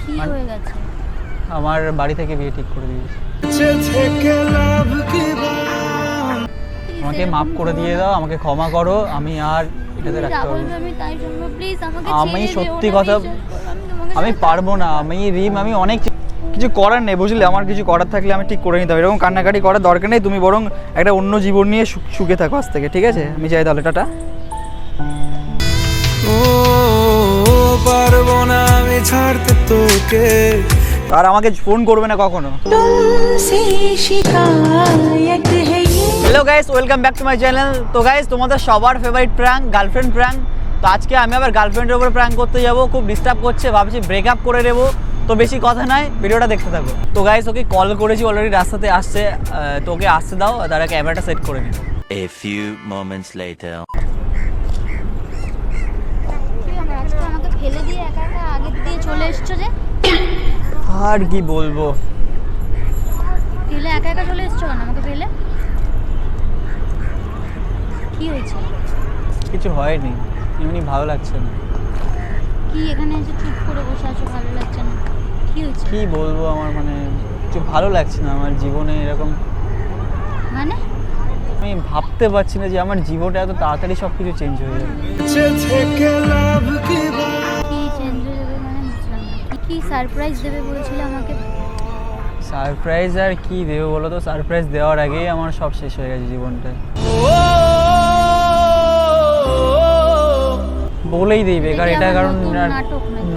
কি হয়ে গেছে? আমার বাড়ি থেকে বিয়ে ঠিক করে দিয়েছে। আমাকে মাফ করে দিয়ে দাও, আমাকে ক্ষমা করো, আমি আর এটাতে রাখতে পারবো না। আমি সত্যি কথা, আমি পারবো না। আমি অনেক কিছু করার নেই, বুঝলে? আমার কিছু করার থাকলে আমি ঠিক করে নিতে হবে। এরকম কান্নাকাটি করার দরকার নেই। তুমি বরং একটা অন্য জীবন নিয়ে সুখে থাকো আজ থেকে, ঠিক আছে? আমি চাই তাহলে টাটা। পারবো না আমি ছাড়তে তোকে, আর আমাকে ফোন করবে না কখনো। Hello guys, welcome back to my channel. তো গাইস, তোমাদের সবার ফেভারিট প্র্যাঙ্ক, গার্লফ্রেন্ড প্র্যাঙ্ক। তো আজকে আমি আবার গার্লফ্রেন্ডের উপর প্র্যাঙ্ক করতে যাবো। খুব ডিস্টার্ব করছে, ভাবছি ব্রেকআপ করে নেবো। তো বেশি কথা নয়, ভিডিওটা দেখতে থাকো। তো গাইস, ওকে কল করেছি অলরেডি, রাস্তাতে আসছে। তো ওকে আসতে দাও, তারা ক্যামেরাটা সেট করে নিই। A few moments later. আমাকে ফেলে দিয়ে একা একা আগে দিয়ে চলে এসছো যে? আর কি বলবো, ফেলে একা একা চলে এসছো কেন আমাকে ফেলে? কি হয়েছে? কিছু হয়নি, এমনি ভালো লাগছে না। কি এখানে এসে চুপ করে বসে আছো, ভালো লাগছে না? কি হয়েছে? কি বলবো, আমার কিছু ভালো লাগছে না আমার জীবনে এরকম। মানে আমি ভাবতে পারছি না যে আমার জীবনটা এত তাড়াতাড়ি সব কিছু চেঞ্জ হয়ে যাবে। কি চেঞ্জ হয়ে যাবে মানে বুঝলাম না। কি সারপ্রাইজ দেবে বলেছিলে আমাকে? সারপ্রাইজ আর কি দেবো বলো তো? সারপ্রাইজ দেওয়ার আগেই আমার সব শেষ হয়ে গেছে জীবনটা। বলেই দিই বেকার এটা, কারণ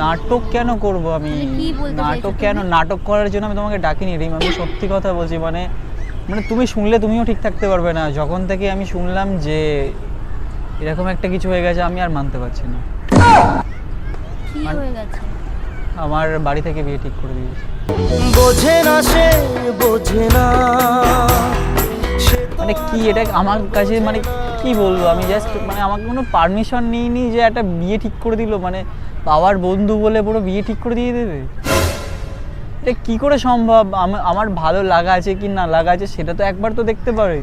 নাটক কেন করব আমি? নাটক কেন? নাটক করার জন্য আমি তোমাকে ডাকিনি রিম, আমি সত্যি কথা বলছি। মানে তুমি শুনলে তুমিও ঠিক থাকতে পারবে না। যখন থেকে আমি শুনলাম যে এরকম একটা কিছু হয়ে গেছে, আমি আর মানতে পারছি না। কি হয়ে গেছে? আমার বাড়ি থেকে বিয়ে ঠিক করে দিয়েছে। বোঝে না সে, বোঝে না। মানে কি এটা আমার কাছে, মানে কি বলবো আমি? জাস্ট আমাকে কোনো পারমিশন নিইনি যে একটা বিয়ে ঠিক করে দিল। বাবার বন্ধু বলে পুরো বিয়ে ঠিক করে দিয়ে দেবে? এটা কি করে সম্ভব? আমার ভালো লাগা আছে কি না লাগা আছে সেটা তো একবার তো দেখতে পারে।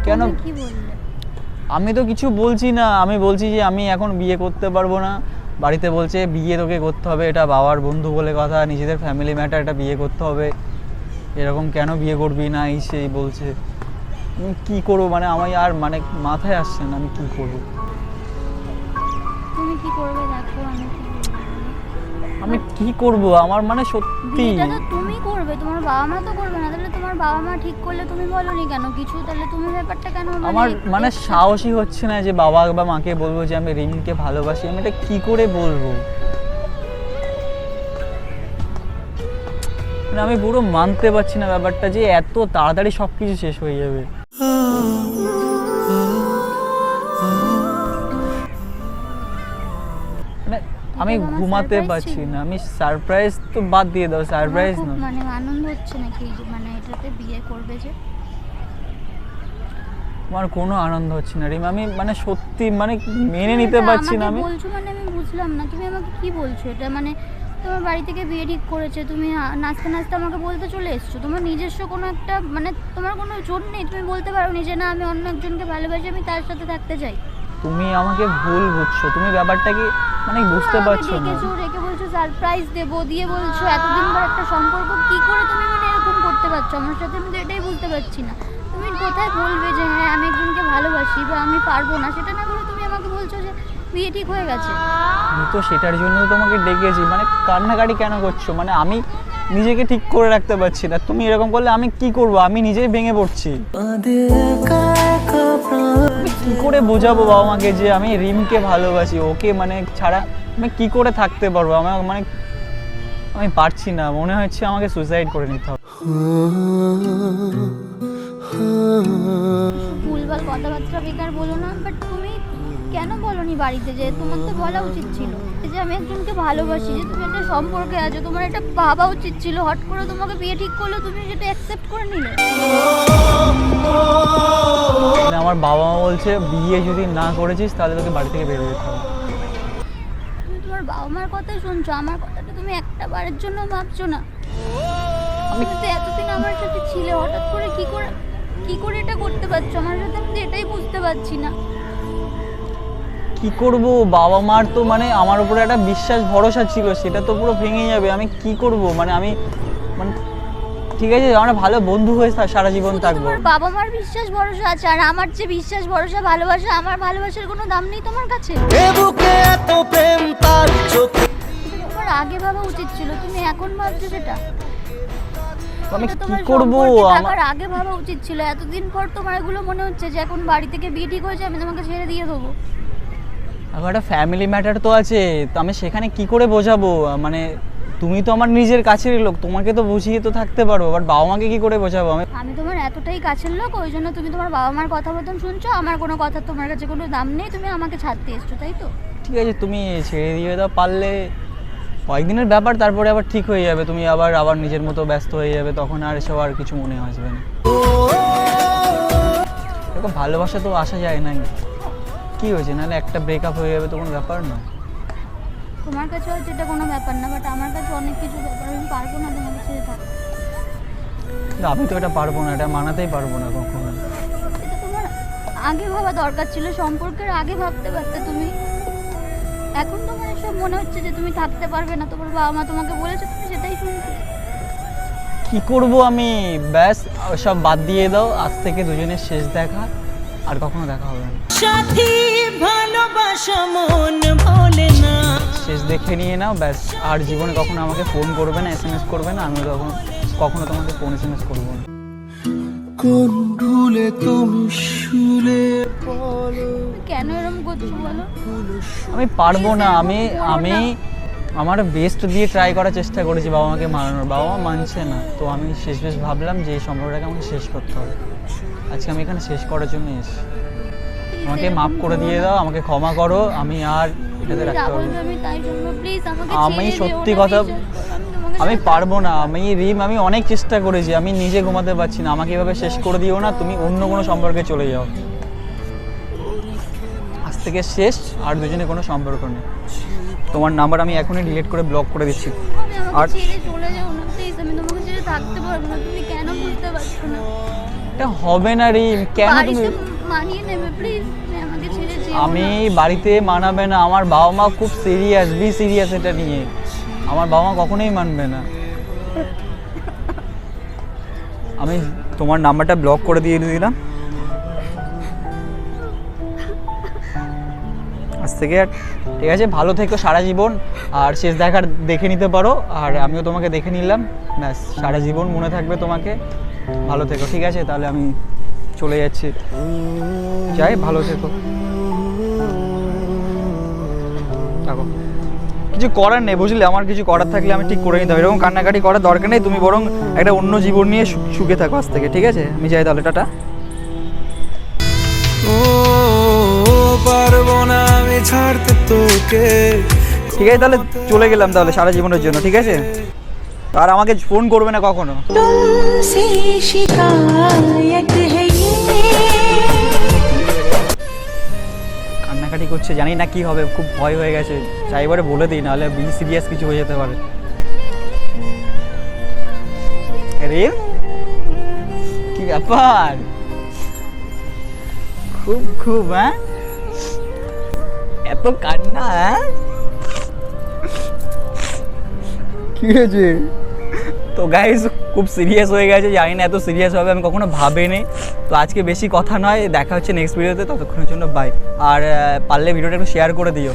কেন? কি বললে? আমি তো কিছু বলছি না, আমি বলছি যে আমি এখন বিয়ে করতে পারবো না। বাড়িতে বলছে বিয়ে তোকে করতে হবে, এটা বাবার বন্ধু বলে কথা, নিজেদের ফ্যামিলি ম্যাটার, এটা বিয়ে করতে হবে। এরকম কেন বিয়ে করবি না এই সেই বলছে। আমি কী করবো? আমার আর মাথায় আসছে না আমি কী করবো। তুমি কি করবে দেখো, আমি কি করব? আমার সত্যি এটা তো তুমি করবে, তোমার বাবা মা তো করবে না। তাহলে তোমার বাবা মা ঠিক করলে তুমি বলোনি কেন কিছু? তাহলে তুমি ব্যাপারটা কেন? আমার সাহসই হচ্ছে না যে বাবা বা মাকে বলবো যে আমি রিমকে ভালোবাসি। আমি এটা কি করে বলবো? আমি পুরো মানতে পারছি না ব্যাপারটা যে এত তাড়াতাড়ি সবকিছু শেষ হয়ে যাবে। আমি ঘুমাতে পারছি না। আমি সারপ্রাইজ তো বাদ দিয়ে দাও, সারপ্রাইজ না। আনন্দ হচ্ছে নাকি এটাতে বিয়ে করবে যে? আমার কোনো আনন্দ হচ্ছে না রিম। আমি সত্যি মেনে নিতে পারছি না। আমি বলছো আমি বুঝলাম না, তুমি আমাকে কি বলছো? এটা তোমার বাড়ি থেকে বিয়ে ঠিক করেছে, তুমি নাচতে নাচতে আমাকে বলতে চলে এসছো। তোমার নিজস্ব কোনো একটা তোমার কোনো জোর নেই? তুমি বলতে পারো নি যে না আমি অন্য একজনকে ভালোবাসি, আমি তার সাথে থাকতে চাই? তুমি আমাকে ভুল বুঝছো। তুমি ব্যাপারটা কি বুঝতে পারছো না? রেখে বলছো সারপ্রাইজ দেবো, দিয়ে বলছো এতদিন পর একটা সম্পর্ক, কি করে তুমি এরকম করতে পারছো আমার সাথে? আমি তো এটাই বুঝতে পারছি না। তুমি কোথায় বলবে যে হ্যাঁ আমি একজনকে ভালোবাসি বা আমি পারবো না, সেটা না বলে তুমি আমাকে বলছো যে বিয়ে ঠিক হয়ে গেছে। আমি তো সেটার জন্য তোমাকে ডেকেছি। কান্নাকাটি কেন করছো? আমি নিজেকে ঠিক করে রাখতে পারছি না। তুমি এরকম করলে আমি কি করব? আমি নিজেই ভেঙে পড়ছি। কি করে বোঝাবো বাবা মাকে যে আমি রিমকে ভালোবাসি? ওকে ছাড়া আমি কি করে থাকতে পারবো? আমার আমি পারছি না। মনে হচ্ছে আমাকে সুইসাইড করে নিতে হবে। ভুলভাল কথাবার্তা বেকার বলো না। বাট তুমি কেন বলোনি বাড়িতে? যে তোমার তো বলা উচিত ছিল যে আমি একজনকে ভালোবাসি, যে তুমি একটা সম্পর্কে আছো, তোমার এটা ভাবা উচিত ছিল। হট করে তোমাকে বিয়ে ঠিক করলো, তুমি যেটা অ্যাকসেপ্ট করে নিলে। আমার বাবা মা বলছে বিয়ে যদি না করেছিস তাহলে তোকে বাড়ি থেকে বেরিয়ে যেতে হবে। তুমি তোমার বাবা মার কথাই শুনছো, আমার কথাটা তুমি একটা বারের জন্য ভাবছো না? আমি তো এতদিন আমার সাথে ছিলে, হঠাৎ করে কি করে এটা করতে পারছো আমার সাথে? আমি তো এটাই বুঝতে পারছি না। কি কি করব, বাবা মার তো মানে আমার উপরে একটা বিশ্বাস ভরসা ছিল, সেটা তো পুরো ভেঙে যাবে। আমি কি করব, মানে আমি মানে ঠিক আছে আমরা ভালো বন্ধু হয়ে সারা জীবন থাকবো। তোমার বাবা মার বিশ্বাস ভরসা আছে, আর আমার যে বিশ্বাস ভরসা ভালোবাসা, আমার ভালোবাসার কোনো দাম নেই তোমার কাছে? এ বুকে এত প্রেম তার চোখে। তোমার আগে ভাবা উচিত ছিল, তুমি এখন ভাবছো সেটা? আমি এটা কি তোমার করব, সম্পর্কে আমার থাকার আগে ভাবা উচিত ছিল। এতদিন পর তোমার এগুলো মনে হচ্ছে যে এখন বাড়ি থেকে বিয়ে ঠিক হয়েছে, আমি তোমাকে ছেড়ে দিয়ে দেবো? এখন একটা ফ্যামিলি ম্যাটার তো আছে, তো আমি সেখানে কি করে বোঝাবো? মানে তুমি তো আমার নিজের কাছের লোক, তোমাকে তো বুঝিয়ে তো থাকতে পারবো, বাট বাবা মাকে কি করে বোঝাবো? আমি তোমার এতটাই কাছের লোক, ওই জন্য তুমি তোমার বাবা মার কথা মতন শুনছো, আমার কোনো কথা তোমার কাছে কোনো দাম নেই, তুমি আমাকে ছাড়তে এসছো, তাই তো? ঠিক আছে তুমি ছেড়ে দিয়ে দাও, পারলে কয়েকদিনের ব্যাপার, তারপরে আবার ঠিক হয়ে যাবে, তুমি আবার আবার নিজের মতো ব্যস্ত হয়ে যাবে, তখন আর এসব আর কিছু মনে আসবে না। এরকম ভালোবাসা তো আসা যায় না, কি হয়েছে, নাহলে একটা ব্রেকআপ হয়ে যাবে তো কোনো ব্যাপার না। তোমার কাছে হয়তো এটা কোনো ব্যাপার না, বাট আমার কাছে অনেক কিছু ব্যাপার, আমি পারবো না তোমাকে ছেড়ে থাকতে। কিন্তু আমি তো এটা পারবো না, এটা মানাতেই পারবো না কখনো। এটা তোমার আগে ভাবা দরকার ছিল, সম্পর্কের আগে ভাবতে পারতে তুমি। এখন তোমার এসব মনে হচ্ছে যে তুমি থাকতে পারবে না, তোমার বাবা মা তোমাকে বলেছে, তুমি সেটাই শুনতে। কি করব আমি, ব্যাস সব বাদ দিয়ে দাও, আজ থেকে দুজনের শেষ দেখা, আর কখনো দেখা হবে না। সাথী ভালোবাসা মন ভোলে না। শেষ দেখে নিয়ে নাও ব্যাস, আর জীবনে কখনো আমাকে ফোন করবে না, এসএমএস করবে না, আমি তখন কখনো তোমাকে ফোন এসএমএস করবো না। কোন ভুলে তুমি শুলে বলো, কেন এরকম করছো বলো? আমি পারবো না, আমি আমার বেস্ট দিয়ে ট্রাই করার চেষ্টা করেছি বাবা মাকে মানানোর, বাবা মা মানছে না, তো আমি শেষ ভাবলাম যে এই সম্পর্কটাকে আমাকে শেষ করতে হবে। আজকে আমি এখানে শেষ করার জন্য এসেছি, আমাকে মাফ করে দিয়ে দাও, আমাকে ক্ষমা করো, আমি আর এটাতে রাখতে পারবো না। আমি তাই জন্য প্লিজ আমাকে আমি ছেড়ে দিও সত্যি না, কথা, বিশ্বাস করো, আমি তোমাকে আমি ছেড়ে পারবো না, আমি অনেক চেষ্টা করেছি, আমি নিজে ঘুমাতে পারছি না, আমাকে এভাবে শেষ করে দিও না, তুমি অন্য কোনো সম্পর্কে চলে যাও, আজ থেকে শেষ, আর দুজনে কোনো সম্পর্ক নেই। তোমার নাম্বার আমি এখনই ডিলিট করে ব্লক করে দিচ্ছি। আমি আমাকে আর- ছেড়ে চলে যাও না প্লিজ, আমি তোমাকে ছেড়ে থাকতে পারবো না, তুমি কেন বুঝতে পারছো না? এটা হবে না রিম, কেন তুমি? বাড়িতে মানিয়ে নেবে প্লিজ, আমাকে ছেড়ে যেও আমি না। বাড়িতে মানাবে না, আমার বাবা মা খুব সিরিয়াস, বি সিরিয়াস এটা নিয়ে, আমার বাবা মা কখনোই মানবে না। আমি তোমার নাম্বারটা ব্লক করে দিয়ে দিলাম, আজ থেকে আর ঠিক আছে, ভালো থেকো সারা জীবন, আর শেষ দেখার দেখে নিতে পারো, আর আমিও তোমাকে দেখে নিলাম, ব্যাস সারা জীবন মনে থাকবে তোমাকে, ভালো থেকো, ঠিক আছে? তাহলে আমি চলে যাচ্ছি, যাই, ভালো থেকো, থাকো। কিছু করার নেই বুঝলে, আমার কিছু করার থাকলে আমি ঠিক করে নিতে হবে, এরকম কান্নাকাটি করার দরকার নেই, তুমি বরং একটা অন্য জীবন নিয়ে সুখে থাকো আজ থেকে, ঠিক আছে? আমি যাই তাহলে, টাটা। ও পারবো না আমি ছাড়তে তোকে। ঠিক আছে তাহলে চলে গেলাম তাহলে সারা জীবনের জন্য, ঠিক আছে? আর আমাকে ফোন করবে না কখনো। तुमसे शिकायत है ये। কান্নাকাটি করছে, জানি না কি হবে, খুব ভয় হয়ে গেছে, চাই এবারে বলে দিই, নাহলে বি সিরিয়াস কিছু হয়ে যেতে পারে। রে কি ব্যাপার, খুব হ্যাঁ, এত কান্না, হ্যাঁ কি হয়েছে? তো গাইস খুব সিরিয়াস হয়ে গেছে, জানি না এত সিরিয়াস হবে, আমি কখনো ভাবিনি। তো আজকে বেশি কথা নয়, দেখা হচ্ছে নেক্সট ভিডিওতে, ততক্ষণের জন্য বাই। আর পারলে ভিডিওটা একটু শেয়ার করে দিও।